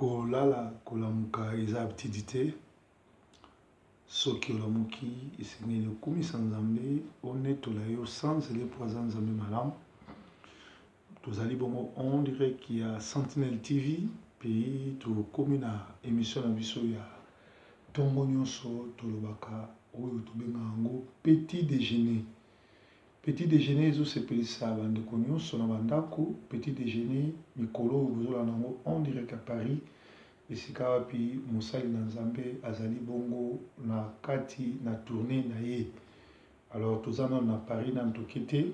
kolala kolamuka eza activité soki olamuki esengeli okumisa nzambe onetola yo sans ele po aza nzambe malamu. Tozali bongo on dirait qu'il y a Sentinelle TV puis tokomi na émission na biso ya ntongo nyonso tolobaka oyo tobenga yango petit déjeuner. Petit déjeuner ezosepelisa bandeko nyonso na bandako. Petit déjeuner mikolo oyo bozolanda yango on dirait qu'à Paris esika wapi mosali na nzambe azali bongo na kati na tournée na ye. Alors toza na Paris na ntoki te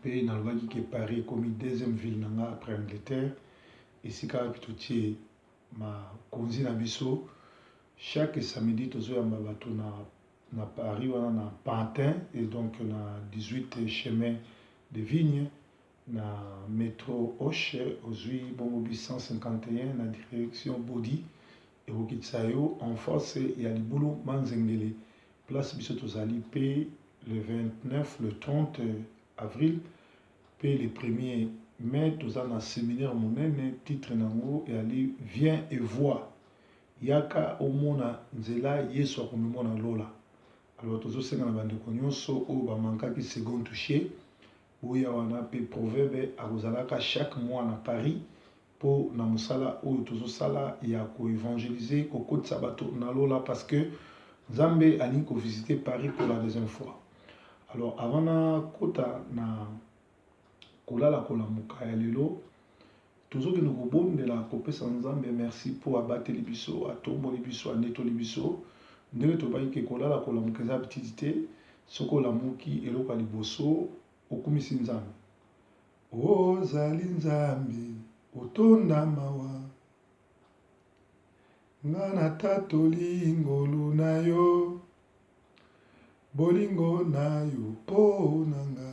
mpe nalobaki ke Paris ekomi deuxième ville na nga après Angleterre esika wapi totie makonzi na biso. Chaque samedi tozoyamba bato na Paris wana na Pantin et donc na 18 chemin de Vigne na métro Hoche ozwi bongo 851 na direction Bodi ekokitisa yo en face ya libulu Manzengele. Place biso tozali pe le 29 le 30 avril pe le 1er mai toza na séminaire monene titre nango eyali viens et vois yaka omona nzela Yesu akomemona lola. Alors tozosenga na bandeko nyonso oyo bamankaki second touché oya wana pe proverbe akozalaka chaque mois na Paris po na mosala oyo tozosala ya koévangéliser kokotisa bato na lola parce que Nzambe alingi kovisiter Paris pour la deuxième fois. Alors avant na kota na kolala kolamuka ya lelo tozokende kobondela kopesa Nzambe merci po abateli biso atomboli biso anetoli biso ndenge tobayike kolala kolamuka eza petite soko olamuki eloko ya liboso okumisi Nzambe. Ozali Nzambe otonda mawa nga natatoli ngolu na yo bolingo na yo mpo na nga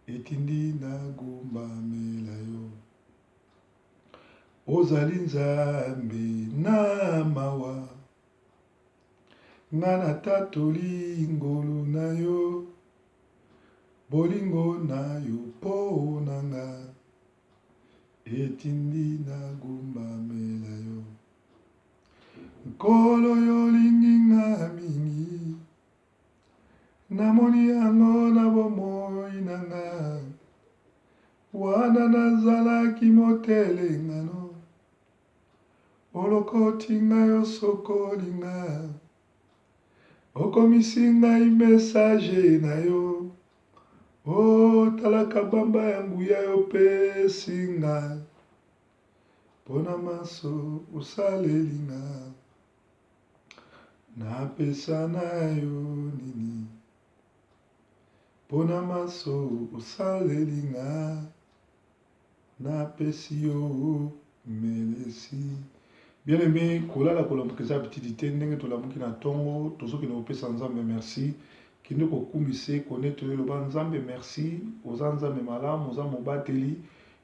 etindi nagumbamela yo. Ozali Nzambe na mawa nga natatoli ngolu na yo bolingo na yo mpo na nga etindi nagumbamela yo. Nkolo yolingi nga mingi namoni yango na bomoi na nga wana nazalaki motelengano olokoti ngai osokoli nga okomisi ngai message na yo otalaka bamba ya nguya yo pesi nga mpona maso osaleli nga napesa na yo nini mpona maso osaleli nga napesi yo melesi. Bien aimé kolala kolamuka eza petite ndenge tolamuki na ntongo tozokende kopesa Nzambe merci kende kokumise konete eloba Nzambe merci oza Nzambe malamu oza mobateli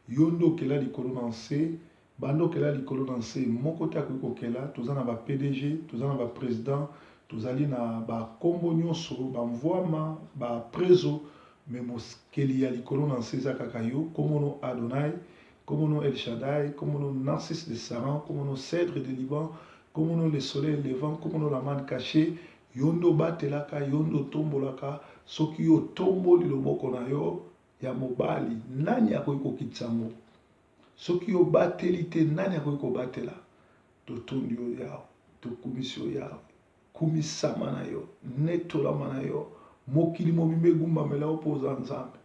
yo nde okela likolo na nse bando okela likolo na nse moko te akoki kokela. Toza na ba PDG toza na ba président tozali na bakombo nyonso bamvwama baprezo me mokeli ya likolo na nse eza kaka yo. Komono Adonai, komono El Shaddai, komono Narcisse de Saran, komono Cèdre de Liban, komono le soleil levant, komono la manne cachée. Yondo batelaka yondo tombolaka soki yo tomboli loboko na yo ya mobali nani akoki kokitisa yango? Soki yo bateli te nani akoki kobatela? Totondi yo yawe tokumisi yo yawe kumisama na yo netolama na yo mokili momimba egumbamela yo mpo oza Nzambe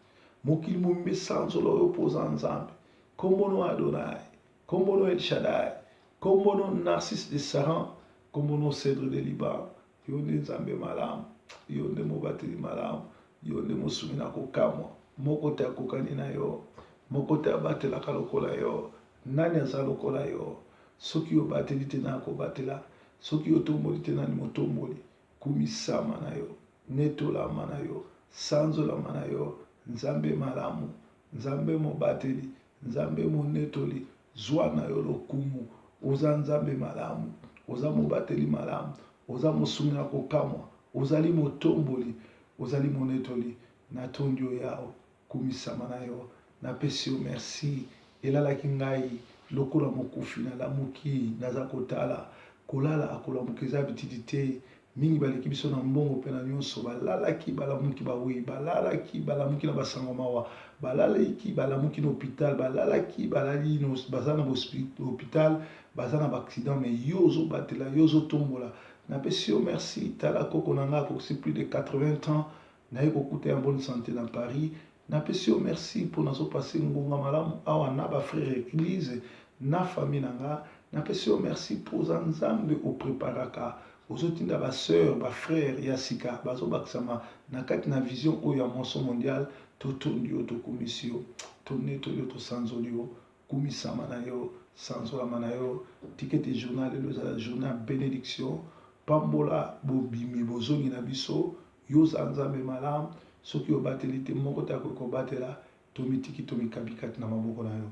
mokili momimba esanzola yo mpo oza Nzambe. Kombono Adonai, kombono El Shaddai, kombono Narcisse de Saran, kombono Cèdre de Liban. Yo nde Nzambe malamu yo nde mobateli malamu yo nde mosumi na kokamwa moko te akokani na yo moko te abatelaka lokola yo. Nani aza lokola yo? Soki yo bateli te nani akobatela? Soki yo tomboli te nani motomboli? Kumisama na yo netolama na yo sanzolama na yo. Nzambe malamu Nzambe mobateli Nzambe monetoli zwa na yo lokumu. Oza Nzambe malamu oza mobateli malamu oza mosumi na kokamwa ozali motomboli ozali monetoli. Natondi yo yawe kumisama na yo napesi yo merci elalaki ngai lokola mokufi nalamuki naza kotala kolala akolamuki eza bitidi te mingi baleki biso na mbongo mpe na nyonso balalaki balamuki bawi balalaki balamuki na basango mawa balalaki balamuki na hôpital balalaki balali baza na hôpital baza na baaccident mais yo ozobatela yo ozotombola napesi yo merci tala koko na nga akosi plus de 80 ans naye kokuta ya bonne santé na Paris napesi yo merci mpo nazopase ngonga malamu awa na bafrère église na famille na nga napesi yo merci mpo oza nzambe opreparaka ozotinda basœur bafrère ya sika bazobakisama na kati na vision oyo ya moisson mondial totondi yo tokumisi yo tonetoli yo tosanzoli yo kumisama na yo sanzolama na yo tikete journal lelo ezala journal ya bénédiction pambola bobimi bozongi na biso yo oza nzambe malamu soki obateli te moko te akoki kobatela tomitiki tomikabi kati na maboko na yo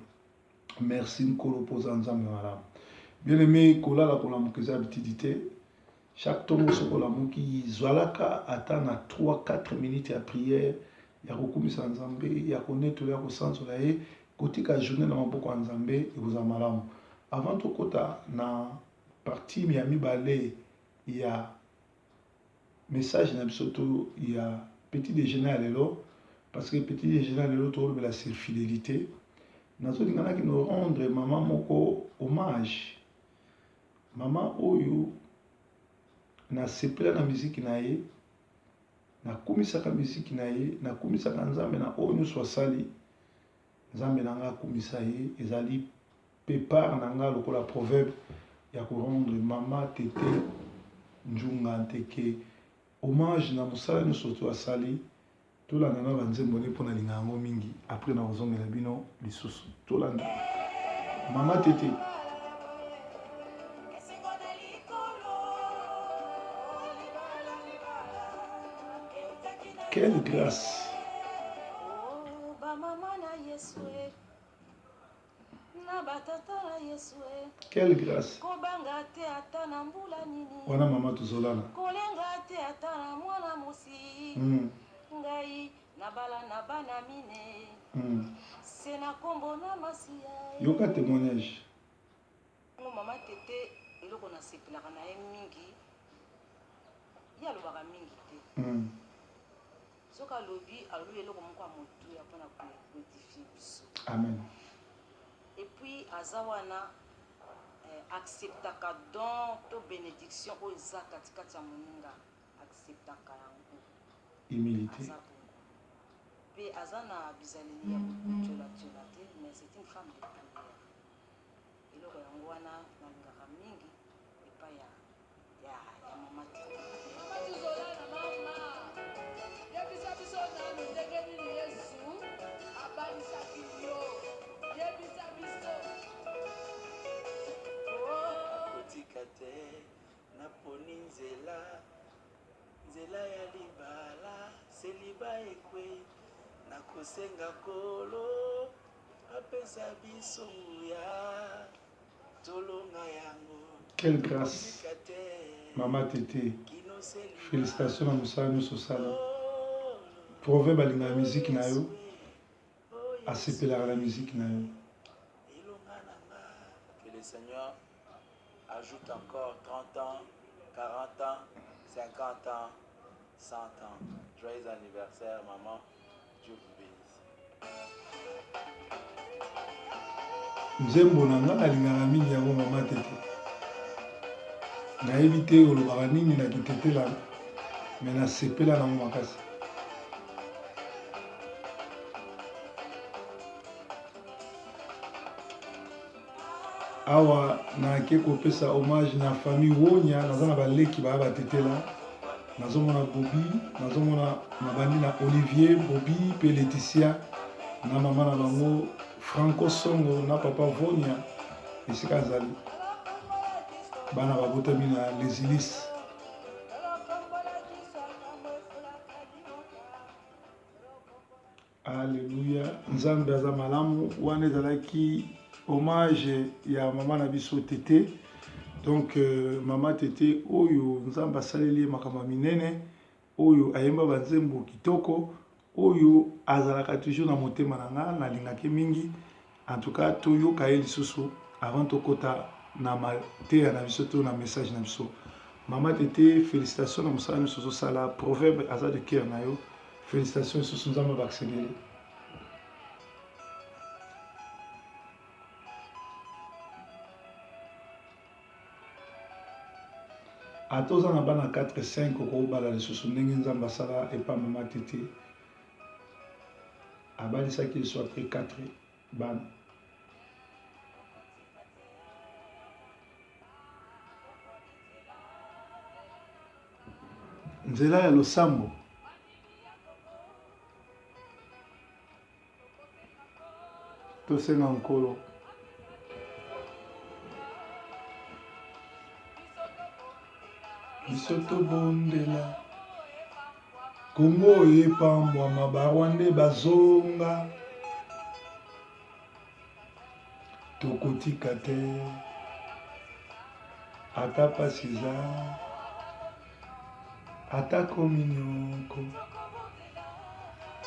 merci nkolo mpo oza nzambe malamu bien aimé kolala kolamuka eza bitidi te chaque tongo soko olamuki zwalaka ata na 3-4 minutes ya prière ya kokumisa nzambe ya konetola ya kosanzola ye kotika journée na maboko ya nzambe ekoza malamu avant tokota na parti ya mibale ya message na biso to ya petit déjeuner ya lelo parce que petit déjeuner ya lelo tolobela sur fidélité nazolinganaki no rendre mama moko hommage mama oyo nasepela na miziki na ye nakumisaka miziki na ye nakumisaka nzambe na oyo nyonso asali nzambe na nga akumisa ye ezali pepare na nga lokola proverbe ya korendre mama tete njunga nteke hommage na mosala nyonso to asali tolanda na banzembo ne mpo nalinga yango mingi apres na kozongela bino lisusu tolanda mama tete. Quelle grâce! Quelle grâce! Wana mama tozolana. Yoka témoignage. Mama tete eloko na sepelaka na ye mingi ya lobaka mingi te. Soka lobi alobi eloko moko ya motu ya mpona koedifie biso. Amen. Et puis azawana acceptaka don to bénédiction oyo eza katikati ya moninga acceptaka yango. Humilité. Pe aza na bizaleli ya kotiola te mais c'est une femme de prière. Eloko yango wana nalingaka mingi epai ya mama tete. Naponi nzela ya libala seliba ekwe nakosenga kolo apesa biso ya tolonga yango. Quelle grâce mama tete, félicitations à mosala nyonso osala proverbe alinga ya miziki na yo asepelaka na miziki na yo. Que le Seigneur ajoute encore 30 ans, 40 ans, 50 ans, 100 ans. Joyeux anniversaire, maman. Dieu vous bénisse. Nzembo na nga alingaka mingi yango mama tete. Nayebi te olobaka nini na kitetela me nasepela nango makasi. Awa nake kopesa hommage na famille Wonya naza na baleki baya batetela nazomona Bobi nazomona mabandi na Olivier Bobi pe Laetitia na mama na bango Franco Songo na papa Vonya esika azali bana babotami na Lésilis. Alléluia. Nzambe aza malamu wana ezalaki hommage ya mama na biso tete. Donc mama tete oyo nzambe asaleli makambo minene oyo ayemba banzembo kitoko oyo azalaka toujours na motema na nga nalingaki mingi en tout cas toyoka ye lisusu avant tokota na mateya na biso to na message na biso. Maman Tété, félicitations na mosala nyonso ozosala. Proverbe aza de cœur na yo. Félicitations lisusu nzambe baakselele. ata oza na bana 4-5 okobala lisusu ndenge nzambe asala epa Maman Tété abalisaki liso apres 4 bana. Nzela ya losambo tosenga nkolo biso tobondela Kongo epambwama barwande bazonga tokotika te ata pasiza ata kominyoko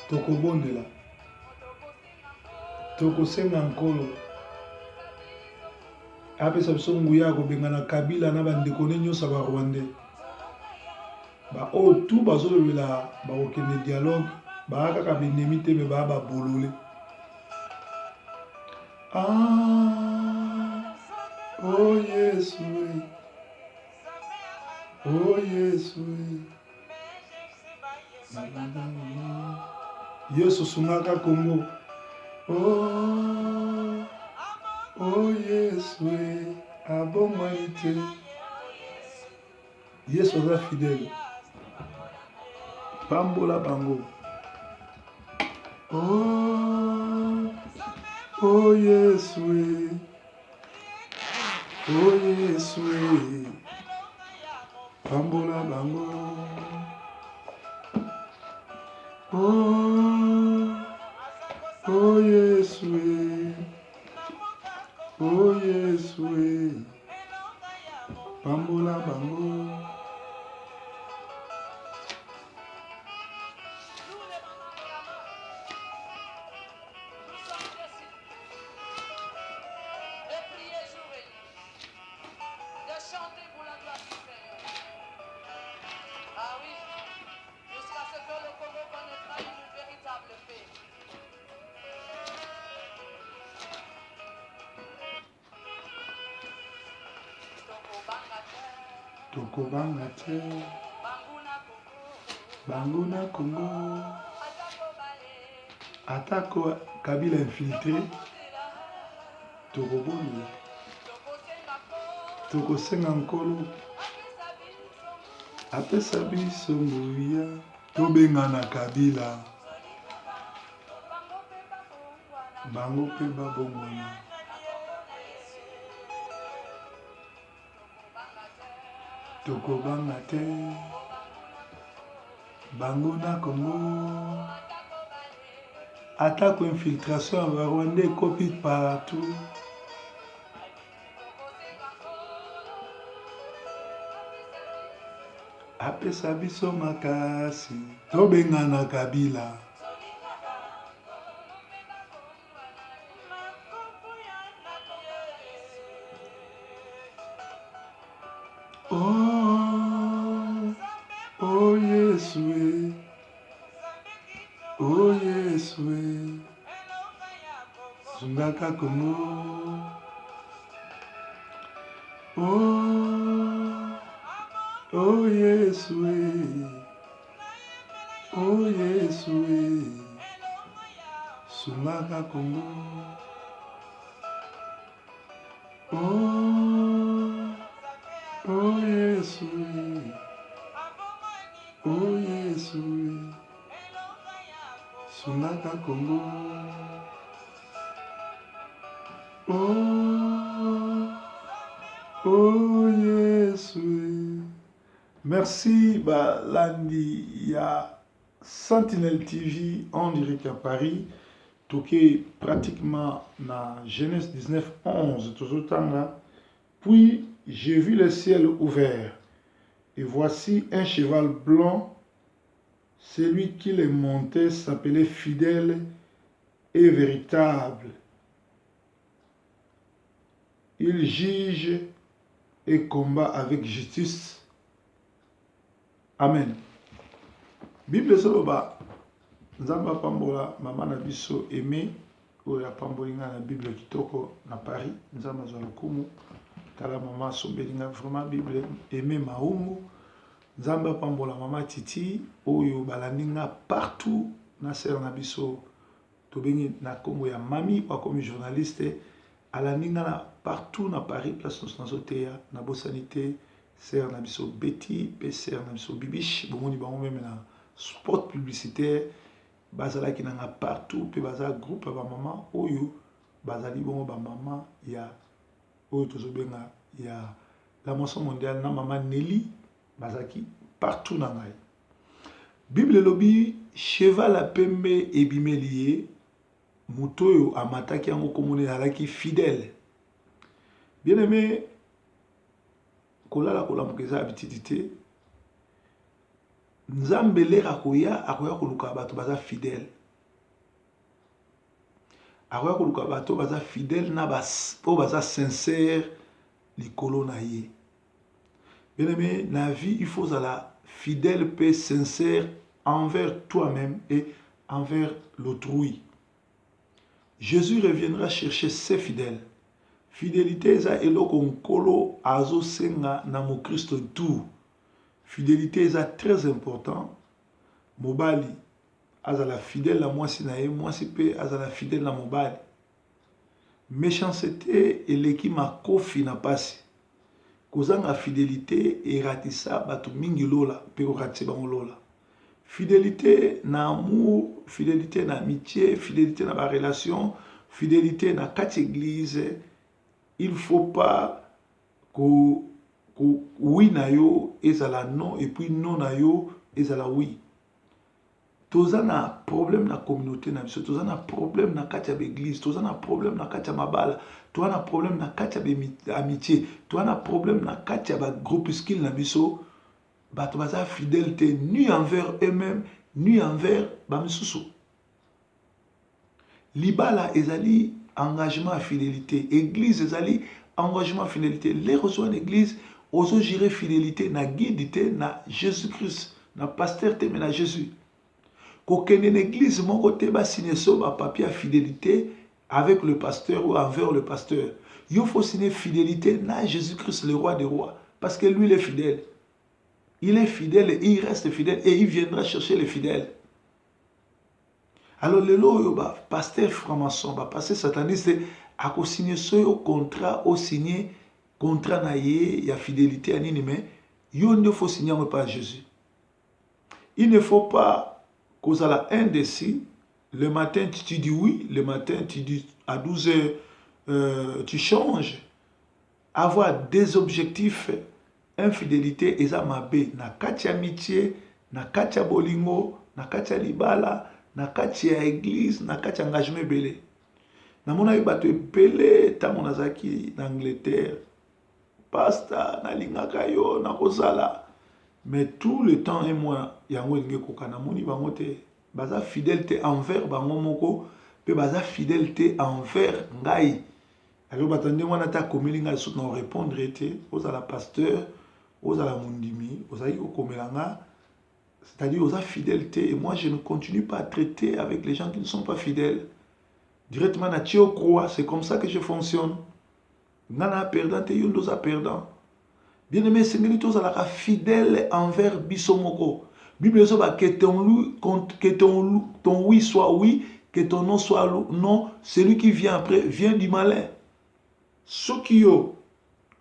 tokobondela tokosenga nkolo apesa biso nguya kobengana Kabila na bandeko ne nyonso barwande oyo tu bazolobela bakokende dialogue baa kaka binemi te me baa babolole. Oh Yesu, oh Yesu, Yesu sungaka Kongo. Oh Yesu, abomwani te. Yesu aza fidèle. Pambola bango. Oh Yesu, oh Yesu, pambola bango. Oh Yesu, oh Yesu, pambola bango. Tokobanga te bango na Congo atako Kabila infiltré tokobonela tokosenga nkolo apesa biso nguya tobengana Kabila bango mpe babongwana. Tokobanga te bango na Congo atako infiltration ya barwande ekopi partout. Apesa biso makasi tobengana Kabila oh Yesu, oh Yesu, zungaka Kongo. Oh Yesu, oh Yesu, zungaka Kongo. Oh Yesu, oh Yesu, zungaka Kongo. Oh Yesu. Merci balandi ya Sentinelle TV en direct à Paris. Toqué pratiquement na Genèse 19:11 tout ce temps-là. Puis j'ai vu le ciel ouvert et voici un cheval blanc. Celui qui le montait s'appelait Fidèle et Véritable. il juge et combat avec justice. Amen. Bible soloba nzamba pambola mama na biso aimé oya pambolinga na Bible kitoko na Paris nzamba za lokumu tala mama sombelinga vraiment Bible aimé maungu nzamba pambola mama Titi oyo balandinga partout na sœur na biso tobengi na kombo ya mami kwa comme journaliste alandinga na partout na Paris place nazoteya na bosanité sœur na biso Betty pe sœur na biso Bibiche bomoni bango même na spot publicitaire bazalaki nanga partout pe baza groupe ba maman oyo bazali bongo ba maman ya oyo tozobenga ya la moisson mondiale na maman Nelly bazaki partout na ngai. Bible lobi cheval a pembe ebimelié mutoyo amataki yango komone alaki fidèle. Bien aimé kolala kolamuka eza habitude nzambe lera akoya koluka bato baza fidèle. Akoya koluka bato baza fidèle na po baza sincère likolo na ye. Bien aimé, na vie il faut la fidèle et sincère envers toi-même et envers l'autrui. Jésus reviendra chercher ses fidèles. Fidélité eza eloko nkolo azo senga na mo Christo tout. Fidélité est très important. Mobali azala fidèle à moi si nae moi si pe azala fidèle à mobali. Méchanceté et l'équipe ma kofi na passe. Kozanga fidélité et ratissa batu mingi lola pe ratisse bango lola. Fidélité na amour, fidélité na amitié, fidélité na ba relation, fidélité na quatre église. Il faut pas que oui na yo ezala non et puis non na yo ezala oui. Toza na problème na communauté na biso, toza na problème na kati ya église, toza na problème na kati ya mabala, toza na problème na kati ya amitié, toza na problème na kati ya ba groupuscule na biso, bato baza fidélité ni envers eux-mêmes ni envers ba misusu. Libala ezali engagement à fidélité, église ezali engagement à fidélité. Les rejoindre l'église ozo gérer fidélité na guidité na Jésus-Christ, na pasteur te mais na Jésus. Kokene l'église mon côté ba signer so ba papier à fidélité avec le pasteur ou envers le pasteur. Il faut signer fidélité na Jésus-Christ le roi des rois parce que lui il est fidèle. Il est fidèle et il reste fidèle et il viendra chercher les fidèles. Alors le lo ba pasteur franc-maçon ba pasteur sataniste a ko signer so contrat au signer contrat na ye ya fidélité à nini mais yo ne faut signer pas Jésus. Il ne faut pas cause à la indécis. Le matin tu dis oui, le matin tu dis à 12 heures tu changes. Avoir des objectifs, infidélité eza mabe na kati amitié, na kati bolingo, na kati libala, na kati église, na kati engagement belé. Na mona bato belé ta monazaki na Angleterre. Pasta na lingaka yo na kozala mais tout le temps et moi yango linge kokana moni bango te baza fidélité envers bango moko pe baza fidélité envers ngai alors batande wana ta komelinga so na répondre été aux la pasteur aux la mundimi aux ayi komelanga c'est-à-dire aux fidélité et moi je ne continue pas à traiter avec les gens qui ne sont pas fidèles directement na tio croix c'est comme ça que je fonctionne. Nana perdant et yondoza perdant. Bien aimé, c'est tous à la fidèle envers Bisomoko. Bible dit que ton oui soit oui, que ton non soit non. Celui qui vient après vient du malin. Ce qui yo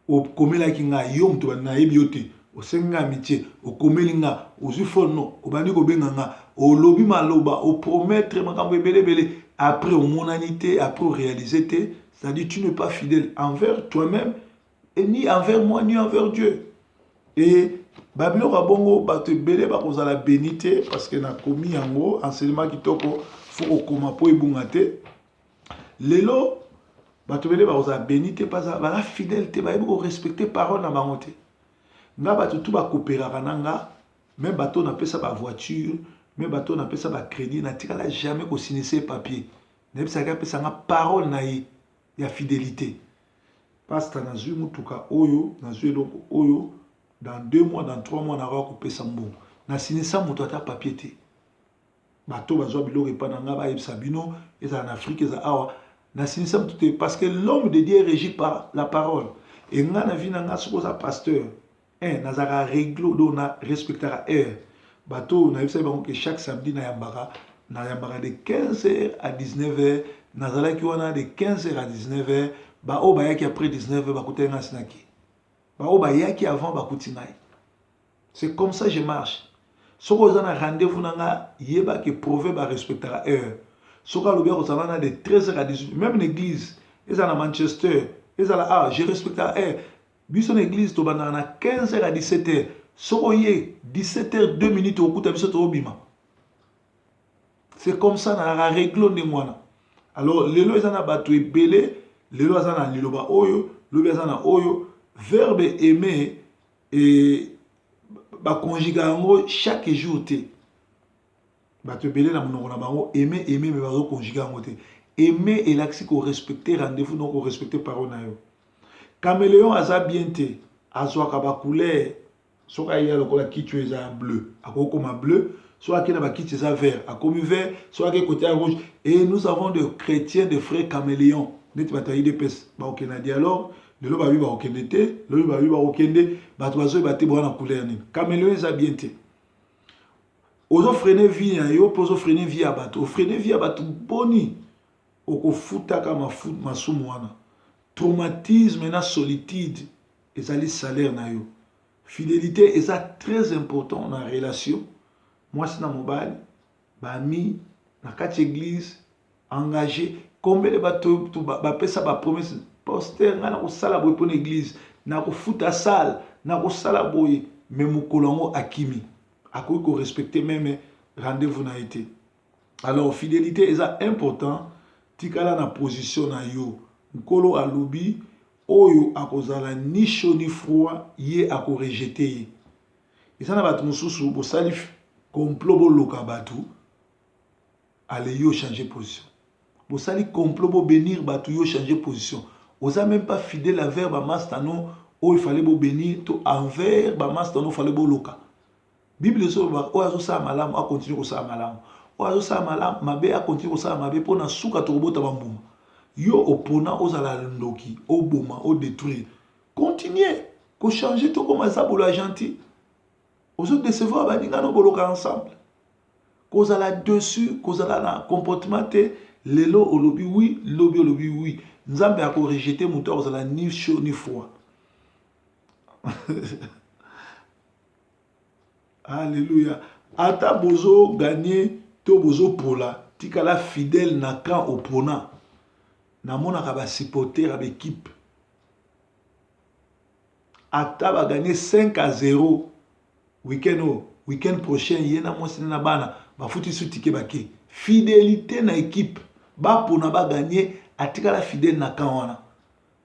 au komela kinga yom to na ebiote au senga amitié au komelinga au zufono au bandi ko benganga au lobi maloba au promettre makambo belé après au monanité après au réaliser. C'est-à-dire tu n'es pas fidèle envers toi-même et ni envers moi ni envers Dieu. Et Babylon Rabongo bato belé ba kozala bénité parce que na komi yango enseignement kitoko faut koma po ebungate. Lelo bato belé ba kozala bénité parce que la fidélité ba ebo respecter parole na bango te. Nga bato tout ba coopérer nanga même bato na pesa ba voiture, même bato na pesa ba crédit na tikala jamais ko signer papier. Na pesa ka pesa nga parole na ye. Il y a fidélité. Pasteur nazui mutuka oyo, nazui eloko oyo, dans 2 mois, dans 3 mois, na couper sambo. Na sinisa mutu ata papier te. Bato bazwa biloko epananga ba ebisa bino, eza en Afrique, eza awa. Na sinisa mutu te, parce que l'homme de Dieu est régi par la parole. Et nga na vi na nga sokoza pasteur. Nazaka réglo do na respectera heure. Bato na ebisa bango que chaque samedi na yambaka de 15h à 19h, nazalaki wana de 15h à 19h. Ba o bayaki après 19h bakuta nga sinaki. Ba o bayaki avant bakuti ngai. C'est comme ça que je marche. Soko za na rendez-vous nanga yeba que proverbe respectera heure. Soko lobi ko na de 13h à 18h, même l'église, ils à Manchester, ils à je respectera heure. Biso l'église to bana na 15h à 17h. Soko ye 17h 2 minutes okuta biso to obima. C'est comme ça na réglo de mwana. Alors lelo ezana batu ebele. Lelo azana liloba oyo, lobi azana oyo, verbe aimer et ba conjuga yango chaque jour te. Ba te belé na monoko na bango aimer mais ba conjuga yango te. Aimer et l'axi ko respecter rendez-vous non ko respecter parole na yo. Caméléon aza bien te, azwa ka ba couleur, soka ya lokola kitu eza bleu, akoko ma bleu, soit qui na ba kitu eza vert, akomi vert, soit qui côté rouge et nous avons des chrétiens de frères caméléons. Net bataille de pes ba okena dialogue de lo ba bi ba okende te lo ba bi ba okende ba toazo ba te bona couleur ni caméléon eza bien te ozo freiner vie na yo pozo freiner vie abato freiner vie abato boni okofuta ka masumu wana traumatisme na solitude ezali salaire na yo fidélité eza très important na relation moi sina mobali ba mi na kati église engagé. Combien de bateaux bapesa ba promesse poster nga na kosala boye pour l'église na kofuta salle na kosala boye mais mukolongo akimi akoki ko respecter même rendez-vous na été. Alors fidélité est important tikala na position na yo nkolo alobi oyo akozala ni chaud ni froid ye ako rejeter ye. Isana batu mususu bo salif complot bo loka batu ale yo changer position. Vous allez complot pour bénir, batu yo changer position. Vous n'êtes même pas fidèle envers ba mastano, où il fallait vous bénir, tout envers ba mastano, il fallait vous loka. Bible so ba o azo sa malam, a continuer ko sa malam. O azo sa malam, mabe a continuer ko sa mabe pour na suka to robota bambuma. Yo opona ozala ndoki, o boma, o détruire. Continuez, ko changer tout comme ça pour la gentil. Ozo décevoir ba ninga no boloka ensemble. Kozala dessus, kozala na comportement te. Lelo olobi oui, lobi olobi oui. Nzambe a rejeté moteur ozala ni chaud ni froid. Alléluia. Ata bozo gagner to bozo pola, tikala fidèle na camp opponent. Na mona ka ba supporter à l'équipe. Ata ba gagner 5-0 week-end prochain yena mo sina bana ba futi sutike bake. Fidélité na équipe. Ba pona ba gagner atikala fidèle na camp wana.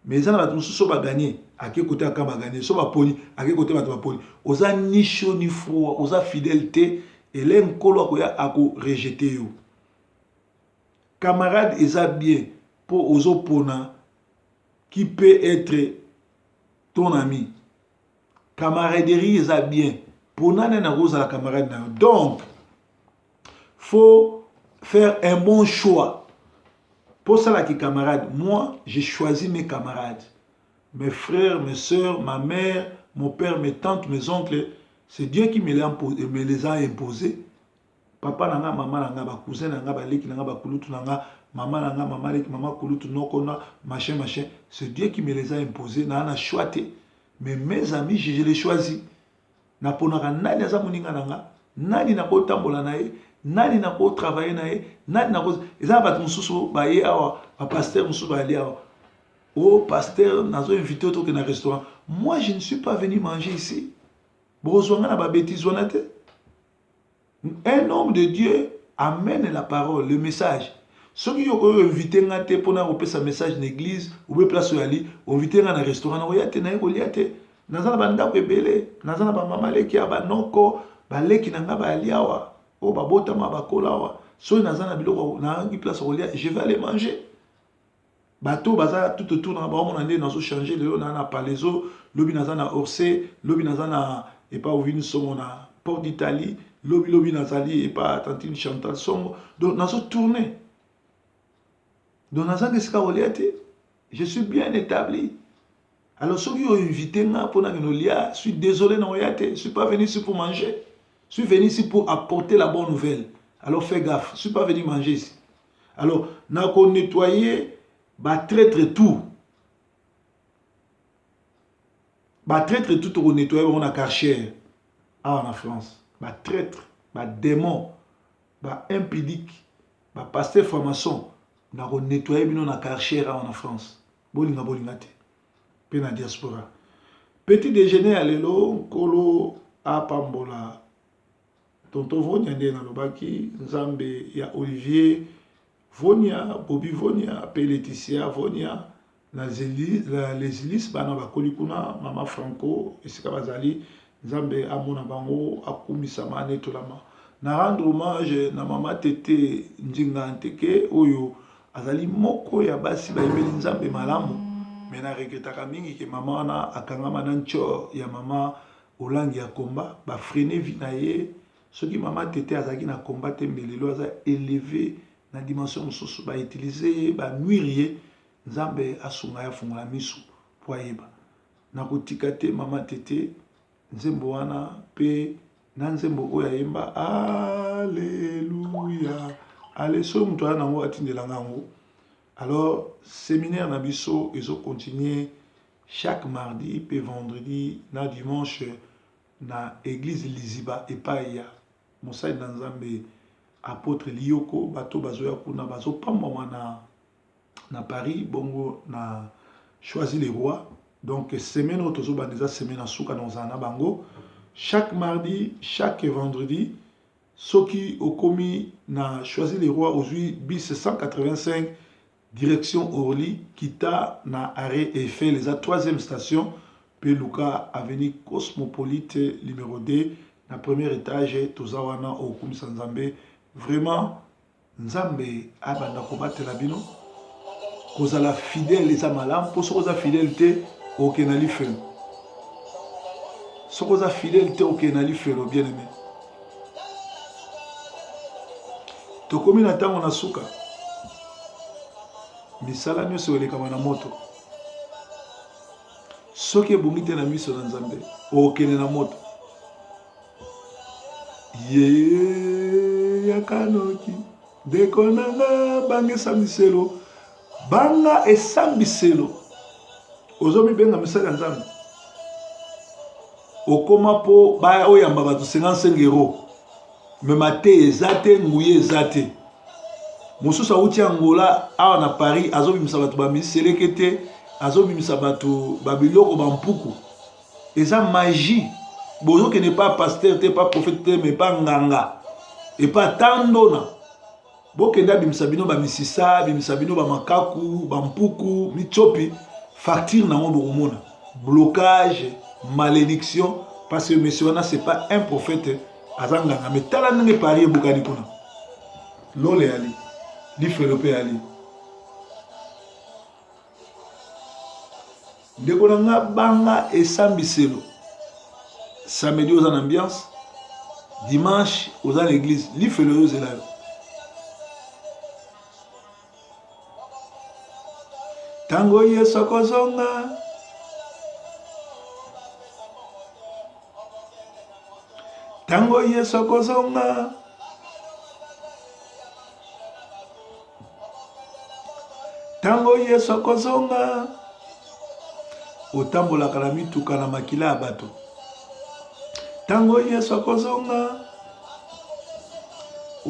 Mais ça na ba mususu ba gagner ake côté aka ba gagner so ba poli ake côté ba poli. Oza ni chaud ni froid, oza fidélité et l'enkolo akoya ako rejeter yo. Camarade eza bien pour ozo pona qui peut être ton ami. Camaraderie eza bien pour nana na rosa la camarade na. Donc faut faire un bon choix. Pour ça, les camarades, moi, j'ai choisi mes camarades. Mes frères, mes soeurs, ma mère, mon père, mes tantes, mes oncles. C'est Dieu qui me les a imposés. Papa nanga, maman nanga, ba cousin nanga, ba leki nanga, ba kulutu nanga, maman nanga, maman leki, maman kulutu nokona, machin, machin. C'est Dieu qui me les a imposés. Nana choisi. Mais mes amis, je les choisis. Na ponaka nani aza moninga nanga, nani na ko tambola na ye. Nani na ko travailler na ye, nani na ko eza ba mususu ba ye awa, ba pasteur mususu ba ali awa. Oh pasteur nazo invité au na restaurant. Moi je ne suis pas venu manger ici. Bozwanga na ba bêtise wana te. Un homme de Dieu amène la parole, le message. Ceux qui ont invité ngate pour na repasser sa message dans l'église ou be place ali, invité na restaurant na oyate na ko liate. Nazana banda ko ebele, nazana ba mama leki aba noko, ba leki nanga ba ali awa. Oh, babota ma bakola wa. So nazana biloko na ngi place rolia, je vais aller manger. bateau baza tout autour na ba on ande na so changer le na palaiso lobi na na Orsay lobi na na et pas ovini songo na Port d'Italie lobi nazali et pas Tantine Chantal songo donc na so tourner donc na ça que c'est oliate je suis bien établi alors ceux qui ont invité na pour na lia je suis désolé na oyate je suis pas venu ici pour manger je suis venu ici pour apporter la bonne nouvelle alors fais gaffe je suis pas venu manger ici alors na ko nettoyer ba traître tout au nettoyer on a Karcher en France ba traître ba démon ba impudique ba pasteur formation na ko nettoyer bino na Karcher en France bolinga te pe na diaspora petit déjeuner à lelo kolo a pambola tonton Vonia nde na lobaki nzambe ya Olivier Vonia Bobby Vonia pe Laetitia Vonia les églises bana bakoli kuna mama Franco esika bazali nzambe amona bango akumisama netolama na rendre hommage na mama Tete Njinga Nteke oyo azali moko ya basi bayebeli nzambe malamu mais na regretaka mingi ke mama wana akangama na ncho ya mama olangi ya komba ba freiner vie na ye soki mama Tete azaki na komba te mbelelo aza élevé na dimension mosusu ba utiliser ba nuire nzambe asunga ya fungola misu po ayeba na kotika te mama Tete nzembo wana pe na nzembo oyo ayemba alléluia ale so mutu ana nango atindelanga yango alors séminaire na biso ezo continuer chaque mardi pe vendredi na dimanche na église Liziba epai ya mosali na nzambe apôtre Lioko bato bazoya kuna bazopambama na Paris bongo na choisi les rois donc semaine autre déjà semaine à souka dans un bango chaque mardi chaque vendredi ceux qui ont commis na choisi les rois aujourd'hui bis 185 direction Orly kita na arrêt Eiffel les troisième station Peluka avenue Cosmopolite numéro 2 na premier étage tozawana au Kumisa Nzambe vraiment Nzambe abanda kobatela bino kozala fidèle eza malamu po sokoza fidélité okena lifelo sokoza fidélité okena lifelo bien aimé tokomi na ntango na suka misala nyonso elekama na moto soki ebongi te na miso na Nzambe okene na moto ye yakanoki ndeko nanga bangisa miselo banga esambiselo ozomi benga misala ya Nzambe okoma po ba oyamba bato 55 euros mema te eza te nguye eza te mosusu awuti Angola awa na Paris azobimisa bato bamiseleke te azobimisa bato babiloko bampuku eza magie bozokende pas pasteur te pas prophète te mais pas nganga et pas tandona bokende abimisa bino bamisisa bimisa bino bamakaku bampuku mitsopi facture nango bokomona blocage malédiction parce que monsieur wana c'est pas un prophète azanganga mais tala ndenge Paris ebukani kuna lole ali lifelo pe ali ndeko nanga banga esambiselo samedi aux ambiance dimanche aux à l'église lifelo yo zela tango Yesu akozonga tango Yesu akozonga tango Yesu akozonga otambolaka na mituka na makila ya bato tango Yesu akozonga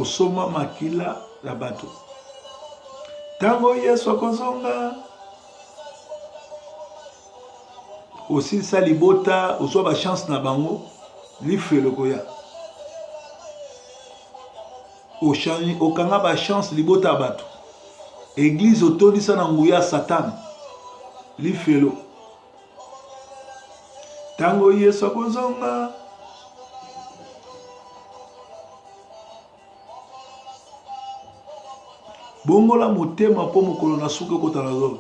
osoma makila ya bato tango Yesu akozonga osilisa libota ozwa ba chance na bango lifelo koya okanga ba chance libota ya bato église otondisa na nguya Satan lifelo tango Yesu akozonga bongola motema po mokolo na suka kota na zolo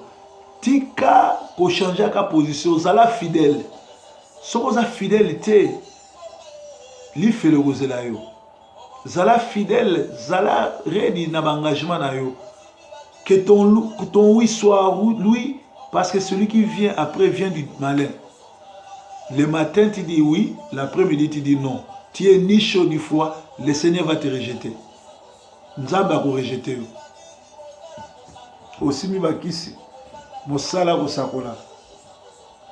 tika ko changer ka position zala fidèle soko za fidèle te li fele kozela yo zala fidèle zala ready na engagement na yo que ton oui soit oui parce que celui qui vient après vient du malin. Le matin tu dis oui, l'après-midi tu dis non. Tu es ni chaud ni froid, le Seigneur va te rejeter. Nzamba ko rejeter yo. Aussi mi bakisi mosala ko sakola.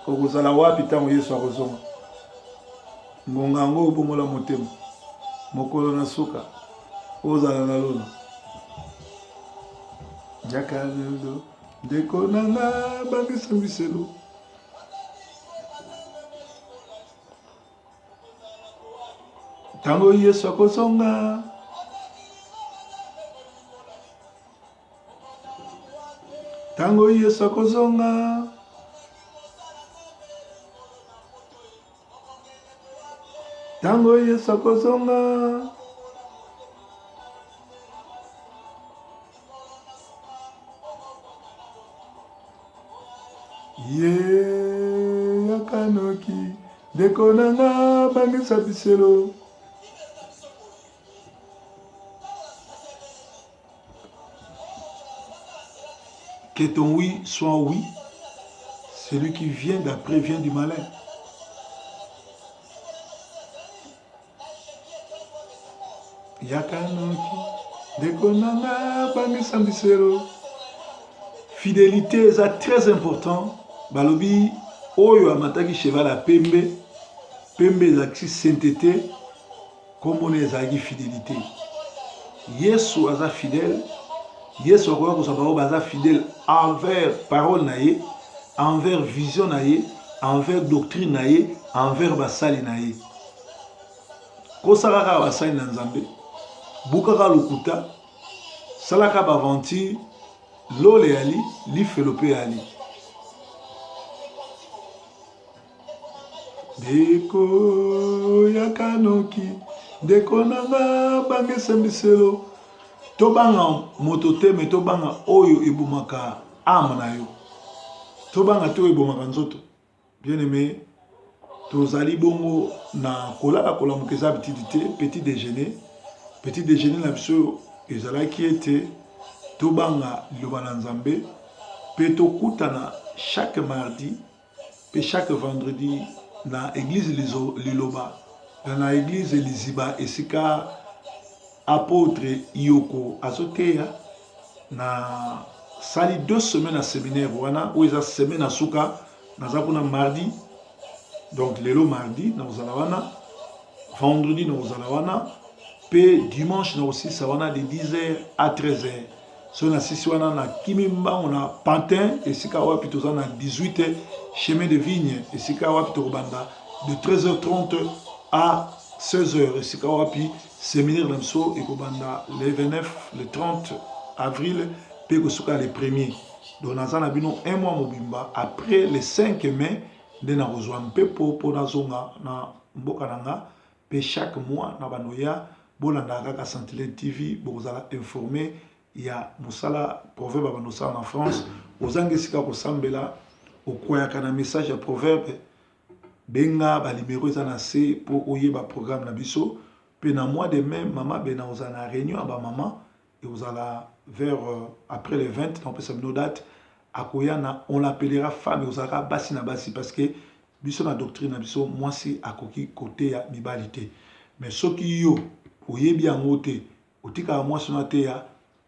Ko kozala wapi tango Yesu akozonga. Ngonga ngo bongola motema. Mokolo na suka. Ozala na lona. Jakalelo ndeko nanga bangisa mbiselo. Tango Yesu akozonga. Tango Yesu akozonga. Tango Yesu akozonga. Ye yakanoki ndeko nanga bangisa biselo. Que ton oui soit oui, celui qui vient d'après vient du malin. Yakanoki ndeko nanga bangisa biselo. Fidélité est très important. Balobi oyo amataki cheval à pembe ezaki sainteté comme on ezaki fidélité. Yesu aza fidèle. Yesu akoya kozaba baza fidèle envers parole na ye, envers vision na ye, envers doctrine na ye, envers basali na ye. Kosala basali na Nzambe, bukaka lokuta, salaka baventure, lole ali, li felope ali. Deko yakanoki ndeko nanga bangisa mbiselo. Tobanga moto te me tobanga oyo ebomaka âme na yo. Tobanga te oyo ebomaka nzoto. Bien aimé, tozali bongo na kolala kolamuka eza petit déjeuner. Petit déjeuner na biso ezalaki ete tobanga liloba na Nzambe pe tokutana chaque mardi pe chaque vendredi na église liloba na église liziba esika apôtre Yoko azoteya na sali 2 semaines à séminaire wana ou eza semaine à suka naza kuna mardi donc lelo mardi na ozala wana vendredi na ozala wana pe dimanche na aussi ça wana de 10h à 13h so na sisi wana na kimimba on a Pantin esika wapi toza na 18h chemin de vigne esika wapi tokobanda de 13h30 à 16h esika wapi séminaire d'Amso et Kobanda le 29, le 30 avril, puis Kosuka le 1er. Donc, nous avons un mois mobimba. Après le 5 mai, nous avons rejoint un peu pour la zone na Mbokananga. Puis chaque mois, nous avons Bolanda Sentinelle TV, vous allez informer. Il y a Moussala, proverbe en France. Aux Angesika Kosambela, au quoi il y a un message de proverbe. Benga, ba numéro zanase pour oyer ba programme na biso. Puis dans le mois de mai, maman ben on a une réunion avec maman et vous allez vers après les 20, on peut savoir nos dates. À Koyana, on l'appellera femme et vous allez bassi na bassi parce que biso na doctrine na biso moi c'est à côté ya mibalité. Mais ce qui yo oye bien ngote, otika moi sur na te ya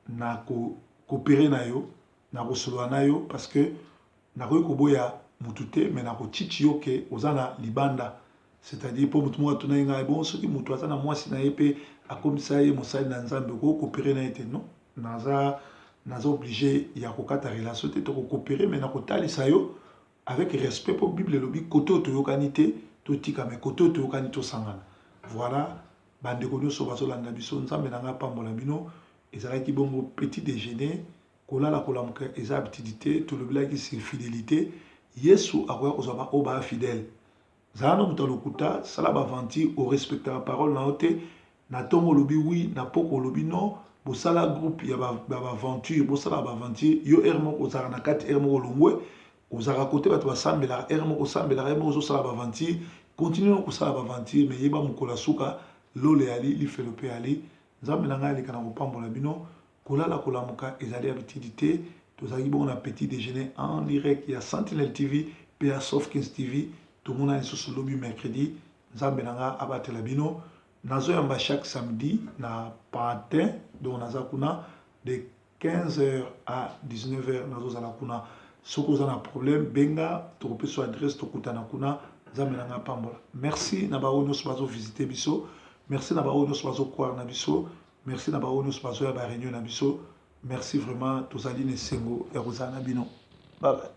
na ko coopérer na yo, na ko solo na yo parce que na ko boya mutute mais na ko chichi yo ke ozana libanda. C'est-à-dire pour mutu mwa tuna inga bon soki mutu azana mwasi na yepe akomisa ye mosali na Nzambe ko coopérer na ete non naza obligé ya kokata relation te to coopérer mais na kotalisa yo avec respect pour Bible lobi koto to yokani te to tika mais koto to yokani to sangana. Voilà bande ko nyoso bazolanda biso Nzambe nanga pambola bino ezalaki bongo petit déjeuner kolala kolamuka eza habitude to lobilaki sur fidélité Yesu akoya kozaba oba fidèle. Zano sala bavanti au respecter la parole na ote na tongo lobi oui na poko lobi non bosala groupe ya baventure bosala baventure yo ere moko ozalaka na kati ere moko olongwe ozalaka kote bato basambelaka ere moko osambelaka ere moko ozosala baventure continue kosala baventure me yeba mokolo suka lole yali lifelo mpe yali nzambe na ngai aleka na kopambola bino kolala kolamuka ezali habitude te tozalaki bongo na petit déjeuner en direct ya Sentinelle TV mpe ya Sofkins TV tomona lisusu lobi mercredi nzambe na ngai abatela bino nazoyamba chaque samedi na Pantin donc naza kuna de 15h à 19h nazozala kuna soki oza na problème benga tokopesa adresse tokutana kuna nzambe na ngai apambola merci na baoyo nyonso bazovisite biso merci na baoyo nyonso bazokware na biso merci na baoyo nyonso bazoya baréunion na biso merci vraiment tozali na esengo ya kozala na bino bye bye.